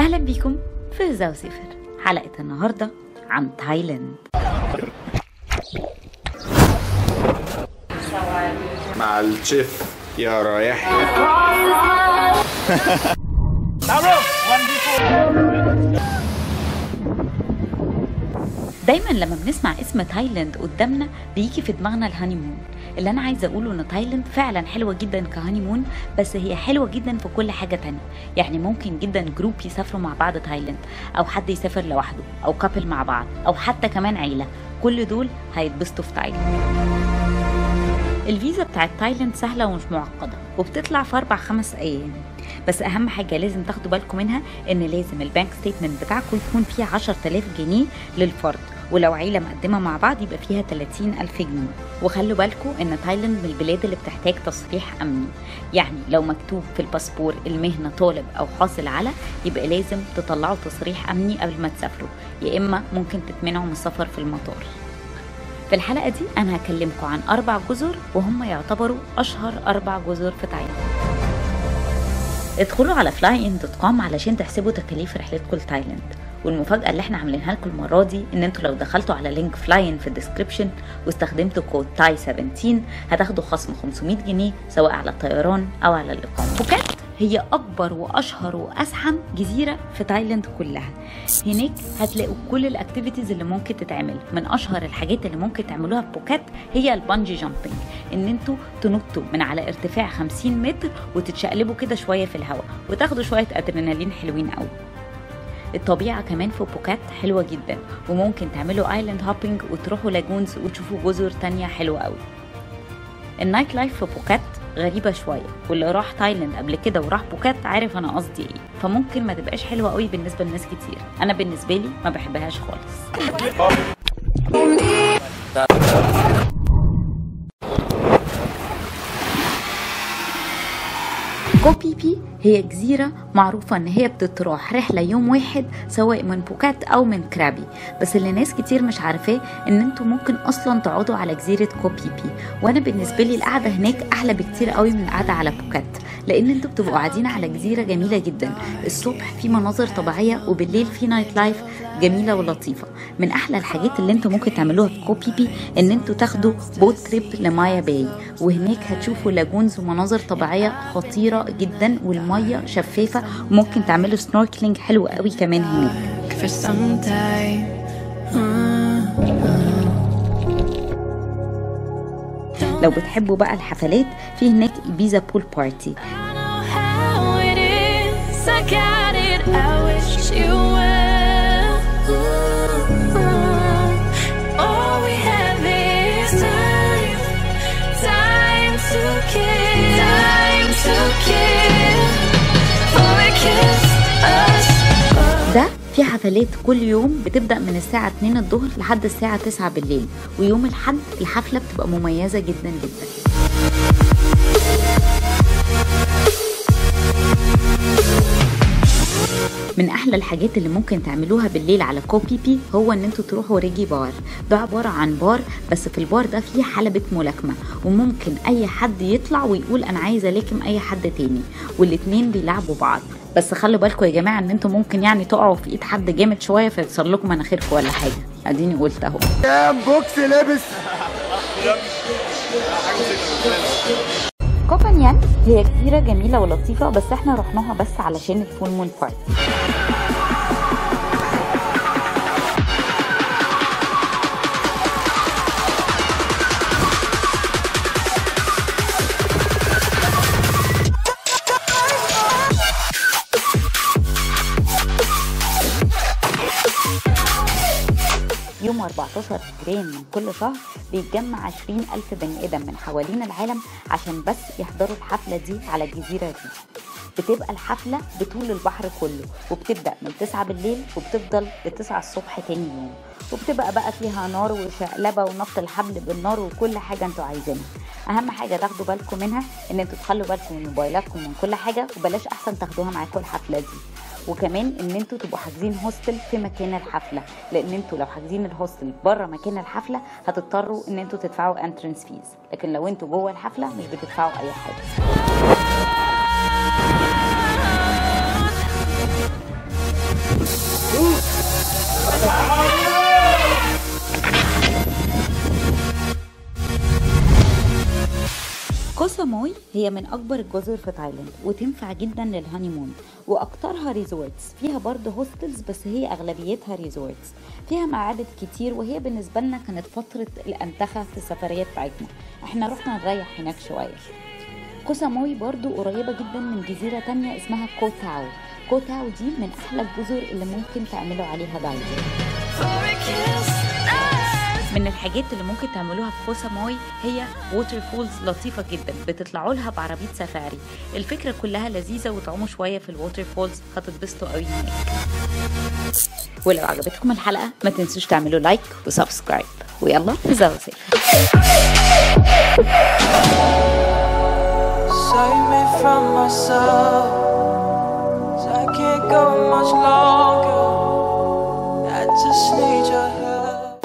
أهلا بيكم في رزا وسافر. حلقة النهاردة عن تايلاند. مع الشيف يا رايح. دايما لما بنسمع اسم تايلاند قدامنا بيجي في دماغنا الهانيمون. اللي انا عايزه اقوله ان تايلاند فعلا حلوه جدا كهانيمون، بس هي حلوه جدا في كل حاجه تانية. يعني ممكن جدا جروب يسافروا مع بعض تايلاند، او حد يسافر لوحده، او كابل مع بعض، او حتى كمان عيله. كل دول هيتبسطوا في تايلاند. الفيزا بتاعت تايلاند سهله ومش معقده، وبتطلع في 4-5 ايام. بس اهم حاجه لازم تاخدوا بالكم منها ان لازم البانك ستيتمنت بتاعكم يكون فيه 10,000 جنيه للفرد، ولو عيله مقدمه مع بعض يبقى فيها 30,000 جنيه. وخلوا بالكم ان تايلاند من البلاد اللي بتحتاج تصريح امني، يعني لو مكتوب في الباسبور المهنه طالب او حاصل على، يبقى لازم تطلعوا تصريح امني قبل ما تسافروا، يا اما ممكن تتمنعوا من السفر في المطار. في الحلقه دي انا هكلمكم عن 4 جزر، وهم يعتبروا اشهر 4 جزر في تايلاند. ادخلوا على flyin.com علشان تحسبوا تكاليف رحلتكم لتايلاند. والمفاجأة اللي احنا عاملينها لكم المرة دي ان انتوا لو دخلتوا على لينك فلاين في الديسكريبشن واستخدمتوا كود تاي 17 هتاخدوا خصم 500 جنيه سواء على الطيران او على الإقامة. بوكيت هي اكبر واشهر وازحم جزيرة في تايلاند كلها. هناك هتلاقوا كل الاكتيفيتيز اللي ممكن تتعمل. من اشهر الحاجات اللي ممكن تعملوها في بوكيت هي البانجي جامبينج، ان انتوا تنطوا من على ارتفاع 50 متر وتتشقلبوا كده شوية في الهواء وتاخدوا شوية ادرينالين حلوين قوي. الطبيعة كمان في بوكيت حلوة جدا، وممكن تعملوا ايلاند هوبينج وتروحوا لاجونز وتشوفوا جزر تانية حلوة قوي. النايت لايف في بوكيت غريبة شوية، واللي راح تايلاند قبل كده وراح بوكيت عارف انا قصدي ايه. فممكن ما تبقاش حلوة قوي بالنسبة لناس كتير، انا بالنسبة لي ما بحبهاش خالص. كو بي بي هي جزيرة معروفة ان هي بتتراح رحلة يوم واحد سواء من بوكيت او من كرابي. بس اللي ناس كتير مش عارفاه ان انتوا ممكن اصلا تقعدوا على جزيرة كو بي بي، وانا بالنسبة لي القعدة هناك احلى بكتير قوي من القعدة على بوكيت، لان انتوا بتبقوا قاعدين على جزيرة جميلة جدا. الصبح في مناظر طبيعية، وبالليل في نايت لايف جميلة ولطيفة. من احلى الحاجات اللي انتوا ممكن تعملوها في كو بي بي ان انتوا تاخدوا بوت تريب لمايا باي، وهناك هتشوفوا لاجونز ومناظر طبيعية خطيرة جدا، والمية شفافة، وممكن تعملوا سنوركلينج حلو قوي كمان هناك. لو بتحبوا بقى الحفلات، في هناك إبيزا بول بارتي. ده في حفلات كل يوم بتبدأ من الساعة 2 الظهر لحد الساعة 9 بالليل، ويوم الحد الحفلة بتبقى مميزة جدا جدا. من احلى الحاجات اللي ممكن تعملوها بالليل على كو بي بي هو ان انتوا تروحوا ريجي بار. ده عبارة عن بار، بس في البار ده فيه حلبة ملاكمة، وممكن اي حد يطلع ويقول انا عايز الاكم اي حد تاني، والاتنين بيلعبوا بعض. بس خلوا بالكم يا جماعة ان انتوا ممكن يعني تقعوا في ايد حد جامد شوية فيكسر لكم مناخيركم ولا حاجة. اديني قلت اهو. كام بوكس لابس. كو بانيان هي جزيرة جميلة ولطيفة، بس احنا رحناها بس علشان الفول مون بارتي. يوم 14 جرين من كل شهر بيتجمع 20,000 بني آدم من حوالين العالم عشان بس يحضروا الحفلة دي على الجزيرة دي. بتبقى الحفلة بطول البحر كله، وبتبدأ من 9 بالليل وبتفضل ل9 الصبح تاني يوم، وبتبقى بقى فيها نار وشقلبة ونط الحبل بالنار وكل حاجة انتوا عايزينها. اهم حاجة تاخدوا بالكم منها ان انتوا تخلوا بالكم من موبايلاتكم من كل حاجة، وبلاش احسن تاخدوها معاكم الحفلة دي. وكمان ان انتوا تبقوا حاجزين هوستل في مكان الحفله، لان انتوا لو حاجزين الهوستل بره مكان الحفله هتضطروا ان انتوا تدفعوا انترنس فيز، لكن لو انتوا جوه الحفله مش بتدفعوا اي حاجه. ساموي هي من أكبر الجزر في تايلاند وتنفع جدا للهانيمون، وأكترها ريزورتس، فيها برضه هوستلز بس هي أغلبيتها ريزورتس، فيها معابد كتير، وهي بالنسبة لنا كانت فترة الأنتخة في السفرية بتاعتنا، احنا رحنا نريح هناك شوية. كو ساموي برضه قريبة جدا من جزيرة تانية اسمها كو تاو. كو تاو دي من أحلى الجزر اللي ممكن تعملوا عليها دايفنج. من الحاجات اللي ممكن تعملوها في كو ساموي هي ووتر فولز لطيفة جدا، بتطلعوا لها بعربية سفاري. الفكرة كلها لذيذة، وتعوموا شوية في الووتر فولز هتتبسطوا قوي هناك. ولو عجبتكم الحلقة ما تنسوش تعملوا لايك وسبسكرايب، ويلا نزوسي. Save me from myself, 'cause I can't go much longer.